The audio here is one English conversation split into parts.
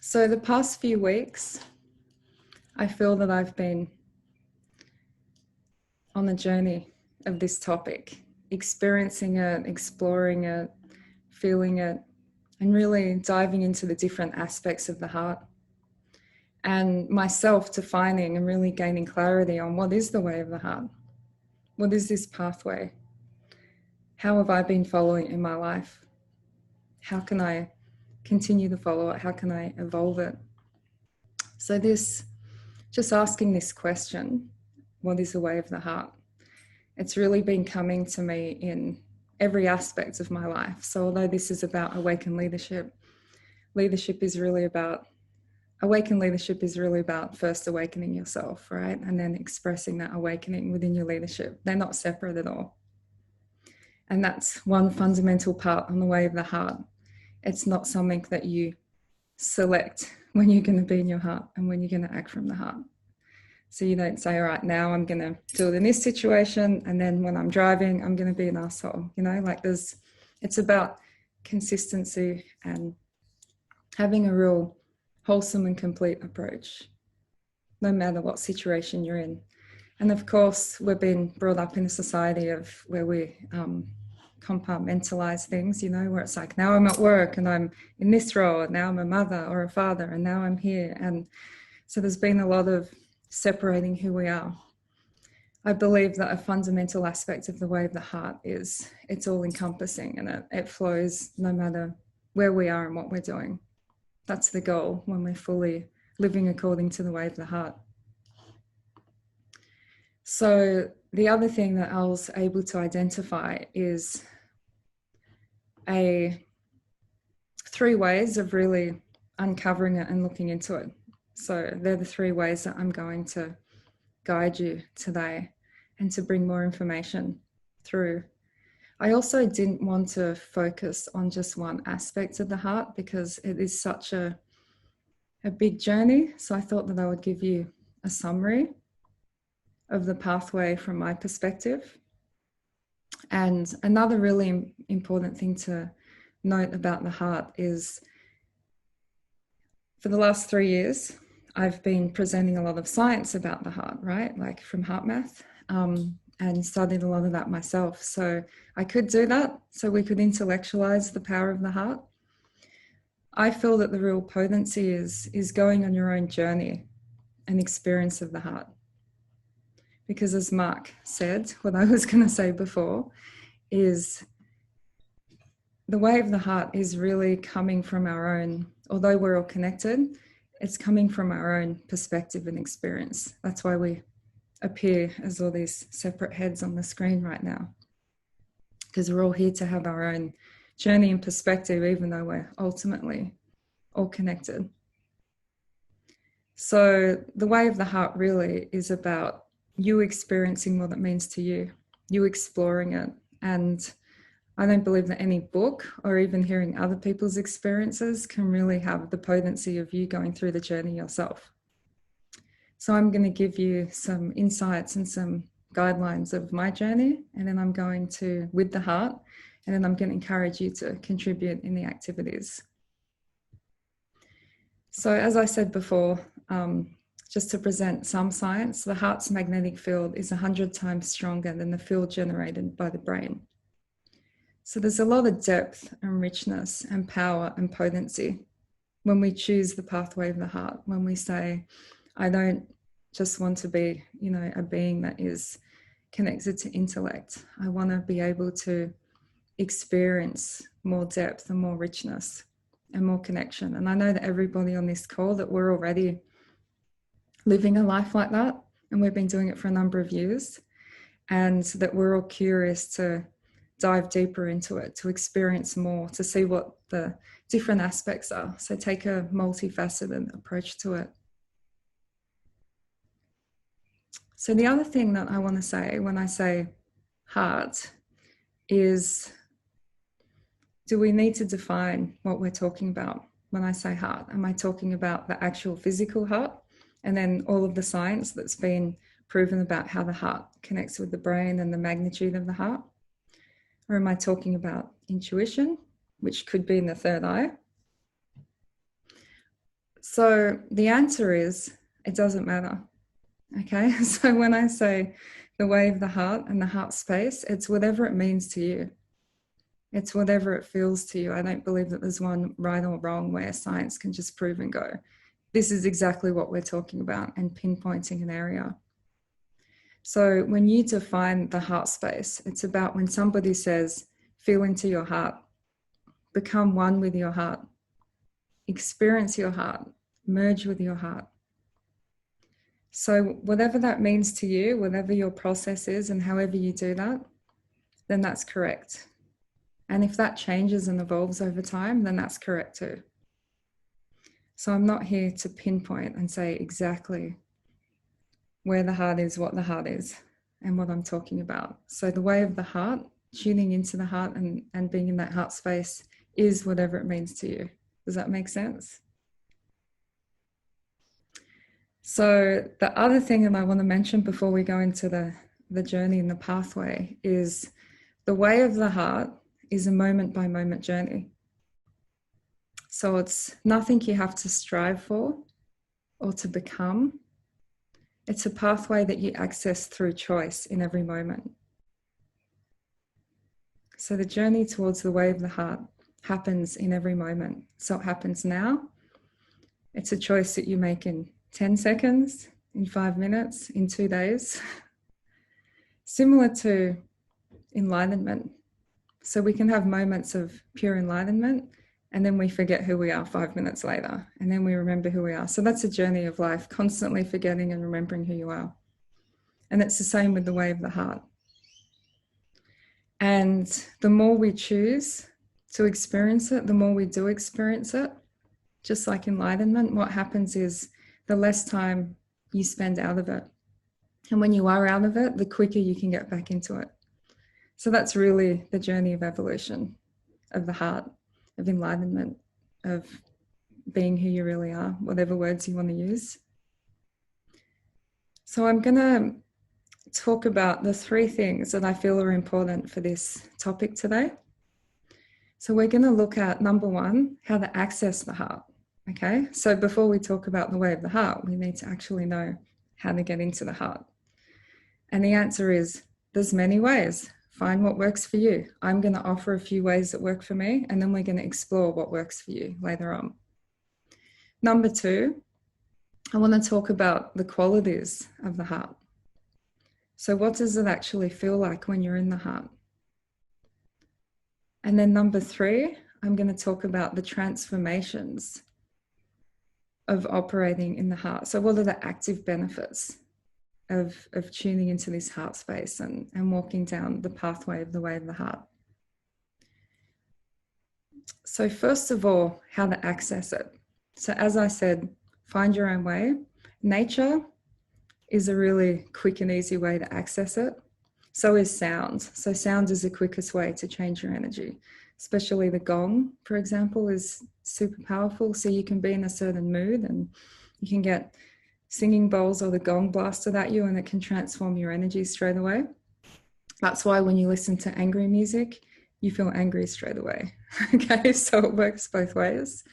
So the past few weeks, I feel that I've been on a journey of this topic, experiencing it, exploring it, feeling it, and really diving into the different aspects of the heart. And myself defining and really gaining clarity on what is the way of the heart? What is this pathway? How have I been following it in my life? How can I continue to follow it? How can I evolve it? So just asking this question, what is the way of the heart? It's really been coming to me in every aspect of my life. So although this is about Awaken leadership, Awaken leadership is really about first awakening yourself, right? And then expressing that awakening within your leadership. They're not separate at all. And that's one fundamental part on the way of the heart. It's not something that you select when you're going to be in your heart and when you're going to act from the heart. So you don't say, all right, now I'm going to do it in this situation, and then when I'm driving, I'm going to be an asshole. It's about consistency and having a real wholesome and complete approach, no matter what situation you're in. And of course, we've been brought up in a society of where we compartmentalize things, where it's like, now I'm at work and I'm in this role, and now I'm a mother or a father, and now I'm here. And so there's been a lot of separating who we are. I believe that a fundamental aspect of the way of the heart is it's all encompassing, and it flows no matter where we are and what we're doing. That's the goal when we're fully living according to the way of the heart. So the other thing that I was able to identify is 3 ways of really uncovering it and looking into it. So they're the 3 ways that I'm going to guide you today and to bring more information through. I also didn't want to focus on just one aspect of the heart because it is such a big journey. So I thought that I would give you a summary of the pathway from my perspective. And another really important thing to note about the heart is for the last 3 years, I've been presenting a lot of science about the heart, right? Like from heart math, and studied a lot of that myself. So I could do that, so we could intellectualize the power of the heart. I feel that the real potency is going on your own journey and experience of the heart. Because as Mark said, what I was going to say before is the way of the heart is really coming from our own, although we're all connected, it's coming from our own perspective and experience. That's why we appear as all these separate heads on the screen right now, because we're all here to have our own journey and perspective, even though we're ultimately all connected. So the way of the heart really is about you experiencing what it means to you, you exploring it. And I don't believe that any book or even hearing other people's experiences can really have the potency of you going through the journey yourself. So I'm going to give you some insights and some guidelines of my journey, and then I'm going to, with the heart, and then I'm going to encourage you to contribute in the activities. So as I said before, just to present some science, the heart's magnetic field is 100 times stronger than the field generated by the brain. So there's a lot of depth and richness and power and potency when we choose the pathway of the heart, when we say, I don't just want to be, a being that is connected to intellect. I want to be able to experience more depth and more richness and more connection. And I know that everybody on this call, that we're already living a life like that, and we've been doing it for a number of years, and that we're all curious to dive deeper into it, to experience more, to see what the different aspects are. So take a multifaceted approach to it. So the other thing that I want to say when I say heart is, do we need to define what we're talking about when I say heart? Am I talking about the actual physical heart and then all of the science that's been proven about how the heart connects with the brain and the magnitude of the heart? Or am I talking about intuition, which could be in the third eye? So the answer is, it doesn't matter. Okay. So when I say the way of the heart and the heart space, it's whatever it means to you. It's whatever it feels to you. I don't believe that there's one right or wrong where science can just prove and go. This is exactly what we're talking about and pinpointing an area. So when you define the heart space, it's about when somebody says, feel into your heart, become one with your heart, experience your heart, merge with your heart. So whatever that means to you, whatever your process is and however you do that, then that's correct. And if that changes and evolves over time, then that's correct too. So I'm not here to pinpoint and say exactly where the heart is, what the heart is, and what I'm talking about. So the way of the heart, tuning into the heart and being in that heart space is whatever it means to you. Does that make sense? So the other thing that I want to mention before we go into the journey and the pathway is the way of the heart is a moment by moment journey. So it's nothing you have to strive for or to become. It's a pathway that you access through choice in every moment. So the journey towards the way of the heart happens in every moment. So it happens now. It's a choice that you make in 10 seconds, in 5 minutes, in 2 days. Similar to enlightenment. So we can have moments of pure enlightenment and then we forget who we are 5 minutes later and then we remember who we are. So that's a journey of life, constantly forgetting and remembering who you are. And it's the same with the way of the heart. And the more we choose to experience it, the more we do experience it. Just like enlightenment, what happens is the less time you spend out of it. And when you are out of it, the quicker you can get back into it. So that's really the journey of evolution, of the heart, of enlightenment, of being who you really are, whatever words you want to use. So I'm going to talk about the 3 things that I feel are important for this topic today. So we're going to look at, number 1, how to access the heart. Okay, so before we talk about the way of the heart, we need to actually know how to get into the heart. And the answer is, there's many ways. Find what works for you. I'm going to offer a few ways that work for me, and then we're going to explore what works for you later on. Number 2, I want to talk about the qualities of the heart. So what does it actually feel like when you're in the heart? And then number 3, I'm going to talk about the transformations of operating in the heart. So what are the active benefits of tuning into this heart space and walking down the pathway of the way of the heart? So first of all, how to access it. So as I said, find your own way. Nature is a really quick and easy way to access it. So is sound. So sound is the quickest way to change your energy, especially the gong, for example, is super powerful. So you can be in a certain mood and you can get singing bowls or the gong blasted at you and it can transform your energy straight away. That's why when you listen to angry music, you feel angry straight away. Okay, so it works both ways.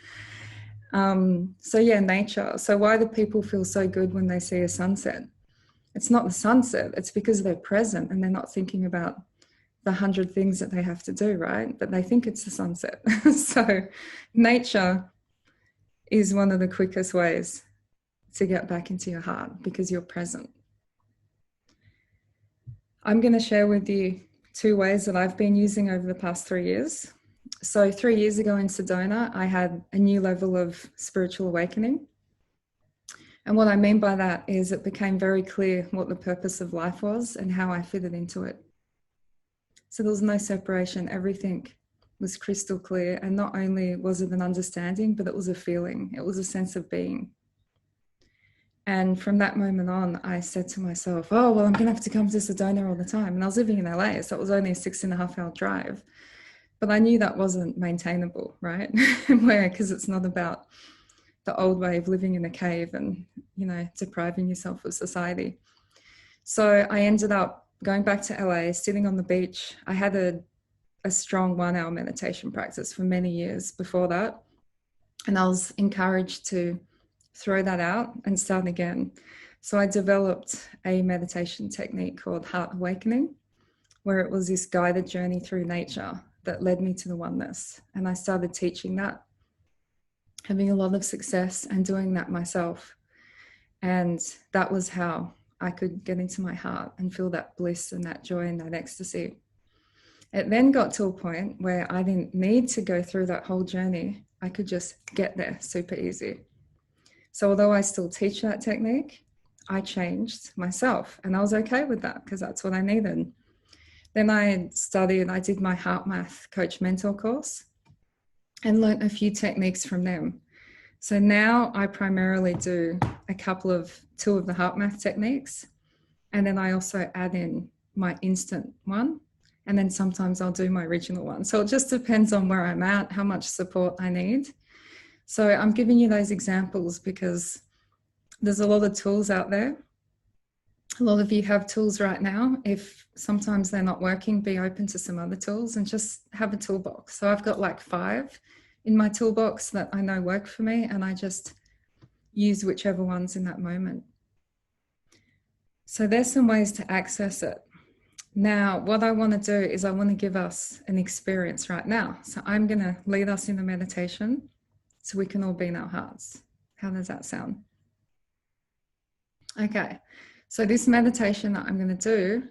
So yeah, nature. So why do people feel so good when they see a sunset? It's not the sunset, it's because they're present and they're not thinking about the 100 things that they have to do, right? But they think it's the sunset. So nature is one of the quickest ways to get back into your heart because you're present. I'm going to share with you 2 ways that I've been using over the past 3 years. So 3 years ago in Sedona, I had a new level of spiritual awakening. And what I mean by that is it became very clear what the purpose of life was and how I fitted into it. So there was no separation. Everything was crystal clear. And not only was it an understanding, but it was a feeling. It was a sense of being. And from that moment on, I said to myself, oh, well, I'm going to have to come to Sedona all the time. And I was living in LA, so it was only a 6.5-hour drive. But I knew that wasn't maintainable, right? Where, because it's not about the old way of living in a cave and, you know, depriving yourself of society. So I ended up going back to LA, sitting on the beach. I had a strong 1-hour meditation practice for many years before that. And I was encouraged to throw that out and start again. So I developed a meditation technique called Heart Awakening, where it was this guided journey through nature that led me to the oneness. And I started teaching that, having a lot of success and doing that myself. And that was how I could get into my heart and feel that bliss and that joy and that ecstasy. It then got to a point where I didn't need to go through that whole journey. I could just get there super easy. So although I still teach that technique, I changed myself, and I was okay with that because that's what I needed. Then I did my Heart Math Coach Mentor course and learned a few techniques from them. So now I primarily do two of the Heart Math techniques, and then I also add in my instant one, and then sometimes I'll do my original one. So it just depends on where I'm at, how much support I need. So I'm giving you those examples because there's a lot of tools out there. A lot of you have tools right now. If sometimes they're not working, be open to some other tools and just have a toolbox. So I've got like 5 in my toolbox that I know work for me, and I just use whichever ones in that moment. So there's some ways to access it. Now, what I want to do is I want to give us an experience right now. So I'm going to lead us in a meditation so we can all be in our hearts. How does that sound? Okay, so this meditation that I'm going to do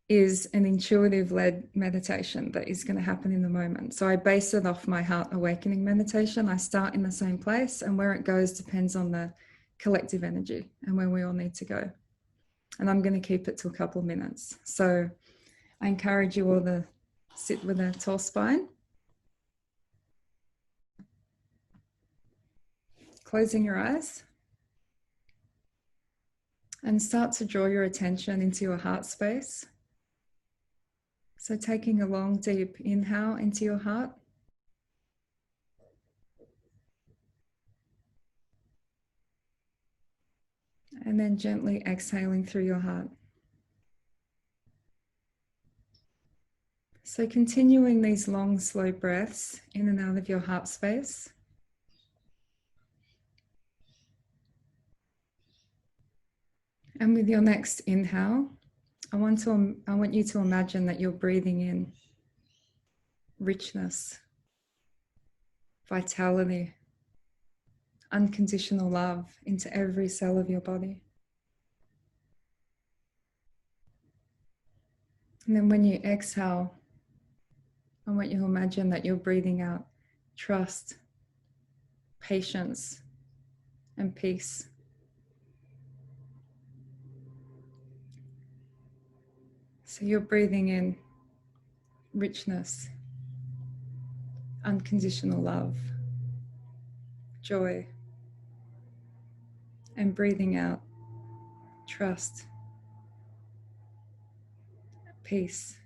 is an intuitive-led meditation that is going to happen in the moment. So I base it off my Heart Awakening meditation. I start in the same place, and where it goes depends on the collective energy and where we all need to go. And I'm going to keep it to a couple of minutes. So I encourage you all to sit with a tall spine, closing your eyes, and start to draw your attention into your heart space. So taking a long, deep inhale into your heart. And then gently exhaling through your heart. So continuing these long, slow breaths in and out of your heart space. And with your next inhale, I want you to imagine that you're breathing in richness, vitality, unconditional love into every cell of your body. And then when you exhale, I want you to imagine that you're breathing out trust, patience, and peace. So you're breathing in richness, unconditional love, joy, and breathing out trust, peace.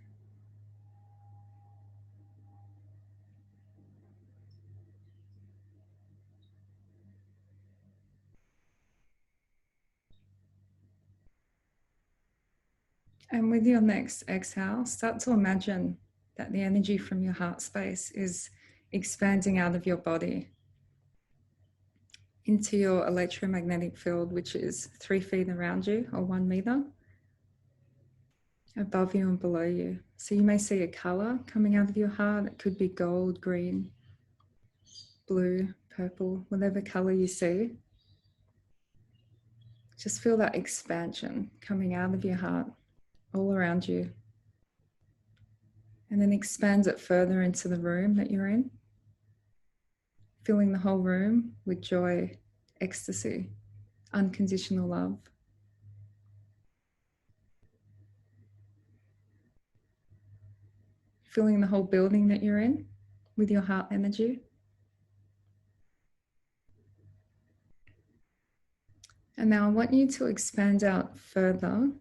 And with your next exhale, start to imagine that the energy from your heart space is expanding out of your body into your electromagnetic field, which is 3 feet around you or 1 meter above you and below you. So you may see a color coming out of your heart. It could be gold, green, blue, purple, whatever color you see. Just feel that expansion coming out of your heart all around you. And then expand it further into the room that you're in, filling the whole room with joy, ecstasy, unconditional love. Filling the whole building that you're in with your heart energy. And now I want you to expand out further.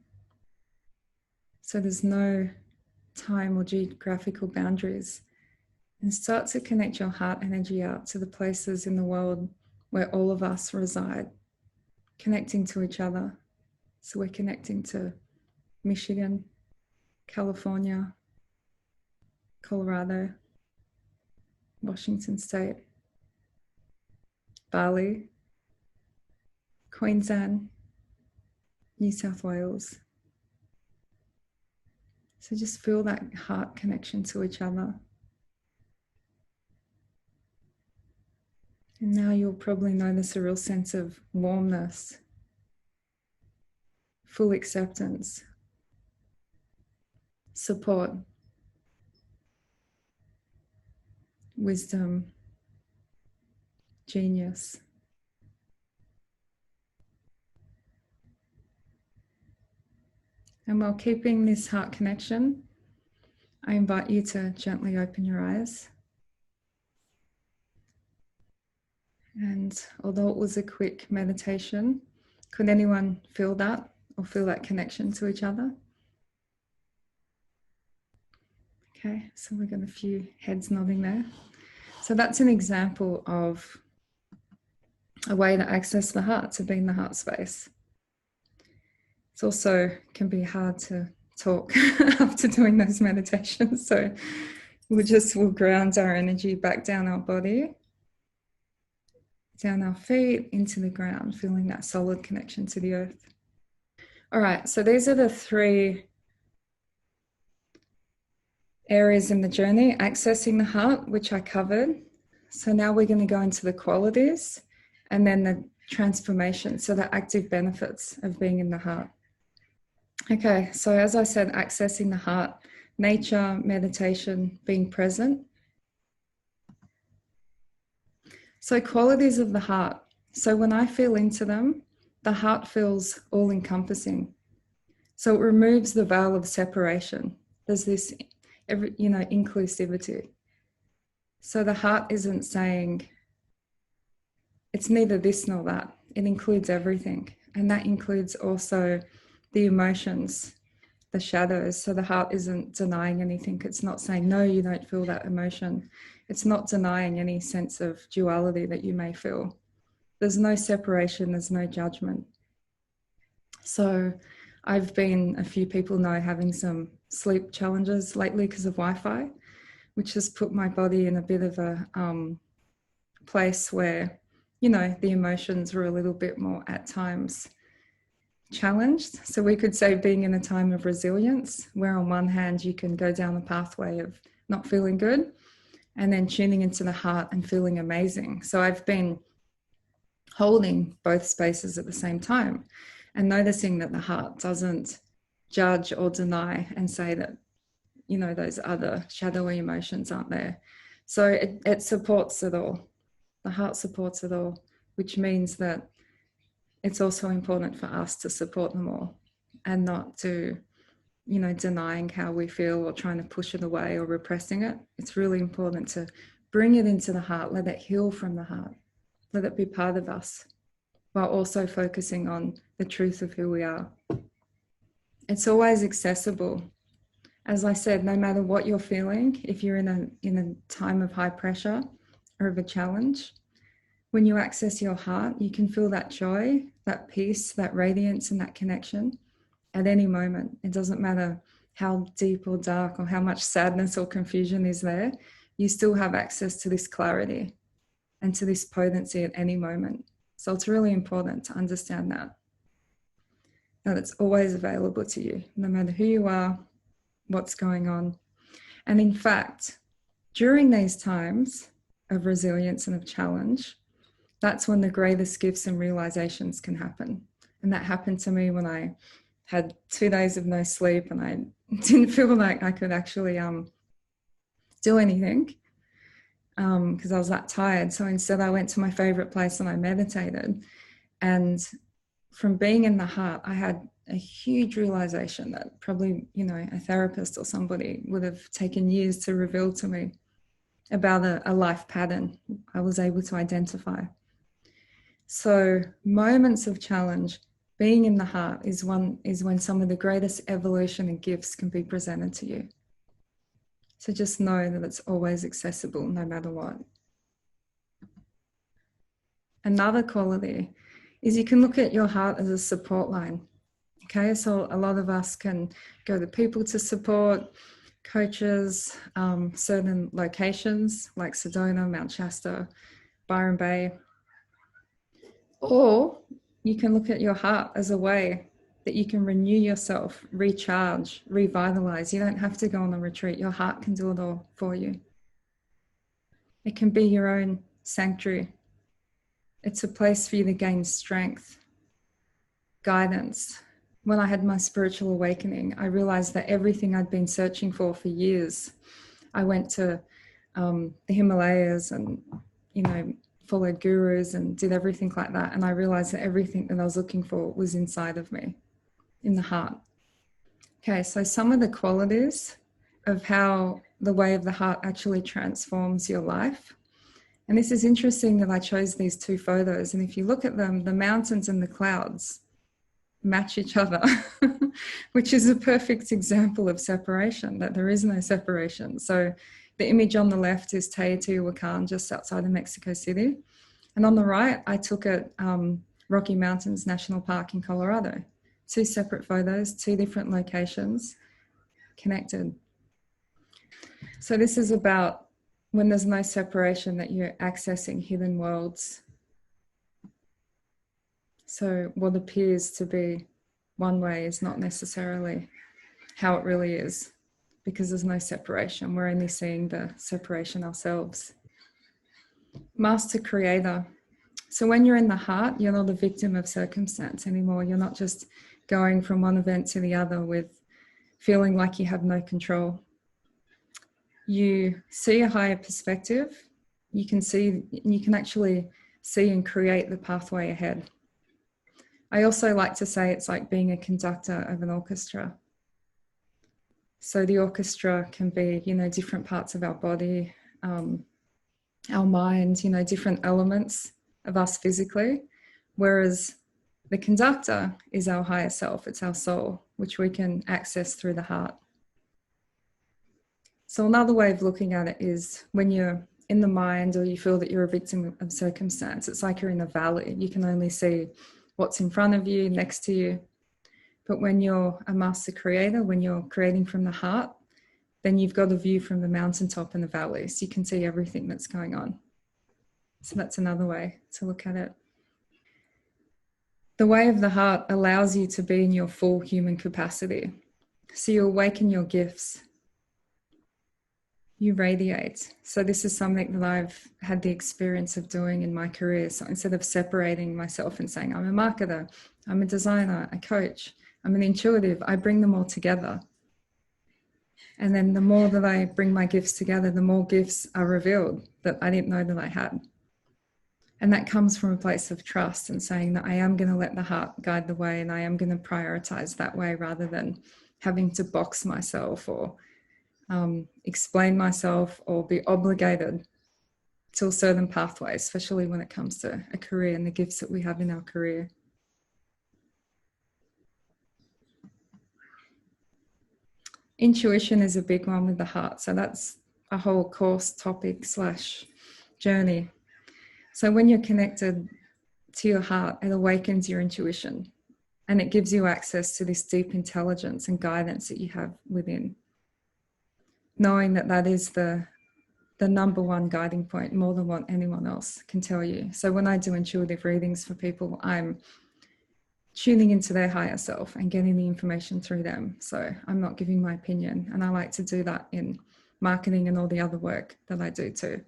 So there's no time or geographical boundaries. And start to connect your heart energy out to the places in the world where all of us reside, connecting to each other. So we're connecting to Michigan, California, Colorado, Washington State, Bali, Queensland, New South Wales. So just feel that heart connection to each other. And now you'll probably notice a real sense of warmness, full acceptance, support, wisdom, genius. And while keeping this heart connection, I invite you to gently open your eyes. And although it was a quick meditation, could anyone feel that or feel that connection to each other? Okay, so we've got a few heads nodding there. So that's an example of a way to access the heart, to be in the heart space. It also can be hard to talk after doing those meditations. So we'll ground our energy back down our body, down our feet, into the ground, feeling that solid connection to the earth. All right, so these are the 3 areas in the journey: accessing the heart, which I covered. So now we're going to go into the qualities and then the transformation, so the active benefits of being in the heart. Okay, so as I said, accessing the heart, nature, meditation, being present. So qualities of the heart. So when I feel into them, the heart feels all-encompassing. So it removes the veil of separation. There's this, inclusivity. So the heart isn't saying, it's neither this nor that. It includes everything. And that includes also the emotions, the shadows. So the heart isn't denying anything. It's not saying, no, you don't feel that emotion. It's not denying any sense of duality that you may feel. There's no separation, there's no judgment. So I've been, a few people know, having some sleep challenges lately because of Wi-Fi, which has put my body in a bit of a place where, the emotions were a little bit more at times challenged. So we could say being in a time of resilience, where on one hand you can go down the pathway of not feeling good and then tuning into the heart and feeling amazing. So I've been holding both spaces at the same time and noticing that the heart doesn't judge or deny and say that, those other shadowy emotions aren't there. So it supports it all. The heart supports it all, which means that it's also important for us to support them all and not to, denying how we feel or trying to push it away or repressing it. It's really important to bring it into the heart, let it heal from the heart, let it be part of us, while also focusing on the truth of who we are. It's always accessible. As I said, no matter what you're feeling, if you're in a time of high pressure or of a challenge, when you access your heart, you can feel that joy, that peace, that radiance, and that connection at any moment. It doesn't matter how deep or dark or how much sadness or confusion is there, you still have access to this clarity and to this potency at any moment. So it's really important to understand that it's always available to you, no matter who you are, what's going on. And in fact, during these times of resilience and of challenge, that's when the greatest gifts and realizations can happen. And that happened to me when I had 2 days of no sleep and I didn't feel like I could actually do anything because I was that tired. So instead I went to my favorite place and I meditated. And from being in the heart, I had a huge realization that probably, a therapist or somebody would have taken years to reveal to me about a life pattern I was able to identify. So moments of challenge, being in the heart is when some of the greatest evolution and gifts can be presented to you. So just know that it's always accessible, no matter what. Another quality is you can look at your heart as a support line. Okay, so a lot of us can go to people to support, coaches, certain locations like Sedona, Mount Shasta, Byron Bay, or you can look at your heart as a way that you can renew yourself, recharge, revitalize. You don't have to go on a retreat. Your heart can do it all for you. It can be your own sanctuary. It's a place for you to gain strength, guidance. When I had my spiritual awakening, I realized that everything I'd been searching for years, I went to the Himalayas and, followed gurus and did everything like that. And I realized that everything that I was looking for was inside of me, in the heart. Okay, so some of the qualities of how the way of the heart actually transforms your life. And this is interesting that I chose these two photos. And if you look at them, the mountains and the clouds match each other, which is a perfect example of separation, that there is no separation. So the image on the left is Teotihuacan, just outside of Mexico City. And on the right, I took at Rocky Mountains National Park in Colorado. Two separate photos, two different locations, connected. So this is about when there's no separation, that you're accessing hidden worlds. So what appears to be one way is not necessarily how it really is, because there's no separation. We're only seeing the separation ourselves. Master creator. So when you're in the heart, you're not a victim of circumstance anymore. You're not just going from one event to the other with feeling like you have no control. You see a higher perspective. You can actually see and create the pathway ahead. I also like to say it's like being a conductor of an orchestra. So the orchestra can be, different parts of our body, our mind, different elements of us physically, whereas the conductor is our higher self. It's our soul, which we can access through the heart. So another way of looking at it is when you're in the mind or you feel that you're a victim of circumstance, it's like you're in a valley. You can only see what's in front of you, next to you. But when you're a master creator, when you're creating from the heart, then you've got a view from the mountaintop and the valleys. You can see everything that's going on. So that's another way to look at it. The way of the heart allows you to be in your full human capacity. So you awaken your gifts. You radiate. So this is something that I've had the experience of doing in my career. So instead of separating myself and saying, I'm a marketer, I'm a designer, a coach, I'm an intuitive, I bring them all together. And then the more that I bring my gifts together, the more gifts are revealed that I didn't know that I had. And that comes from a place of trust and saying that I am going to let the heart guide the way, and I am going to prioritize that way rather than having to box myself or explain myself or be obligated to a certain pathway, especially when it comes to a career and the gifts that we have in our career. Intuition is a big one with the heart. So that's a whole course topic / journey. So when you're connected to your heart, it awakens your intuition and it gives you access to this deep intelligence and guidance that you have within. Knowing that that is the number one guiding point, more than what anyone else can tell you. So when I do intuitive readings for people, I'm tuning into their higher self and getting the information through them. So I'm not giving my opinion. And I like to do that in marketing and all the other work that I do too,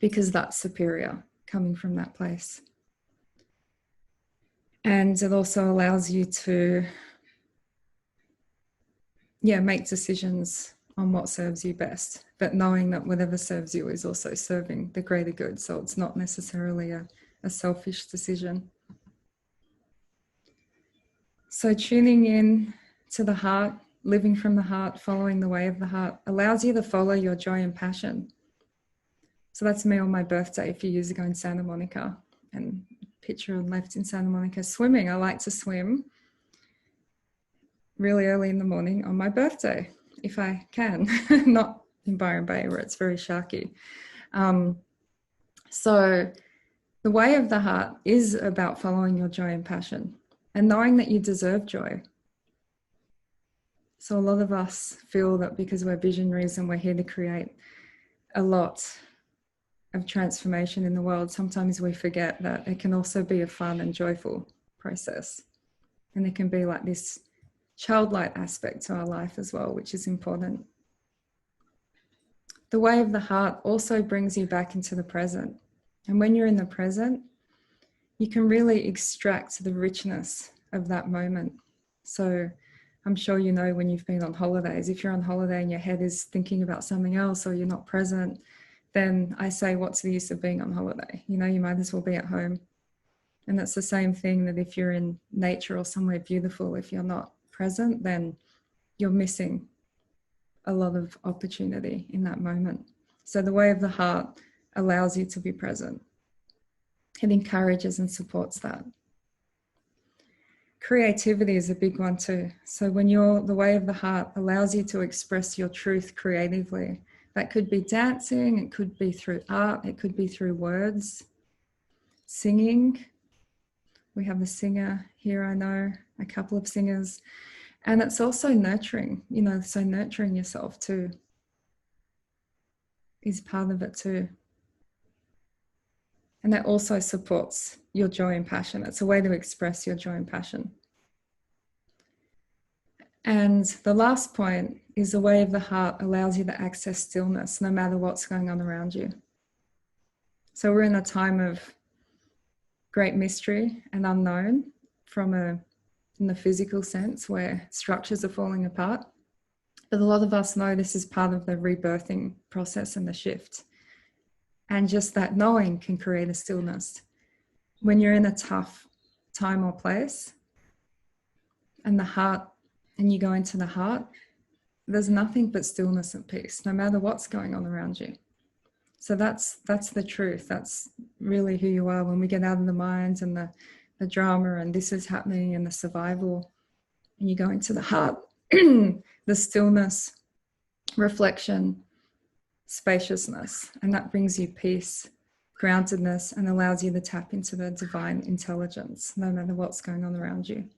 because that's superior coming from that place. And it also allows you to, make decisions on what serves you best, but knowing that whatever serves you is also serving the greater good. So it's not necessarily a selfish decision. So tuning in to the heart, living from the heart, following the way of the heart allows you to follow your joy and passion. So that's me on my birthday a few years ago in Santa Monica, and picture on left in Santa Monica swimming. I like to swim really early in the morning on my birthday, if I can, not in Byron Bay where it's very sharky. So the way of the heart is about following your joy and passion and knowing that you deserve joy. So a lot of us feel that because we're visionaries and we're here to create a lot of transformation in the world, sometimes we forget that it can also be a fun and joyful process. And there can be like this childlike aspect to our life as well, which is important. The way of the heart also brings you back into the present. And when you're in the present, you can really extract the richness of that moment. So I'm sure you know when you've been on holidays, if you're on holiday and your head is thinking about something else or you're not present, then I say, what's the use of being on holiday? You know, you might as well be at home. And that's the same thing that if you're in nature or somewhere beautiful, if you're not present, then you're missing a lot of opportunity in that moment. So the way of the heart allows you to be present. It encourages and supports that. Creativity is a big one too. So when the way of the heart allows you to express your truth creatively, that could be dancing, it could be through art, it could be through words, singing. We have a singer here, I know, a couple of singers. And it's also nurturing, you know, so nurturing yourself too is part of it too. And that also supports your joy and passion. It's a way to express your joy and passion. And the last point is the way of the heart allows you to access stillness no matter what's going on around you. So we're in a time of great mystery and unknown in the physical sense where structures are falling apart. But a lot of us know this is part of the rebirthing process and the shift. And just that knowing can create a stillness. When you're in a tough time or place and you go into the heart, there's nothing but stillness and peace, no matter what's going on around you. So that's the truth. That's really who you are when we get out of the minds and the drama and this is happening and the survival, and you go into the heart, the stillness, reflection, spaciousness, and that brings you peace, groundedness, and allows you to tap into the divine intelligence no matter what's going on around you.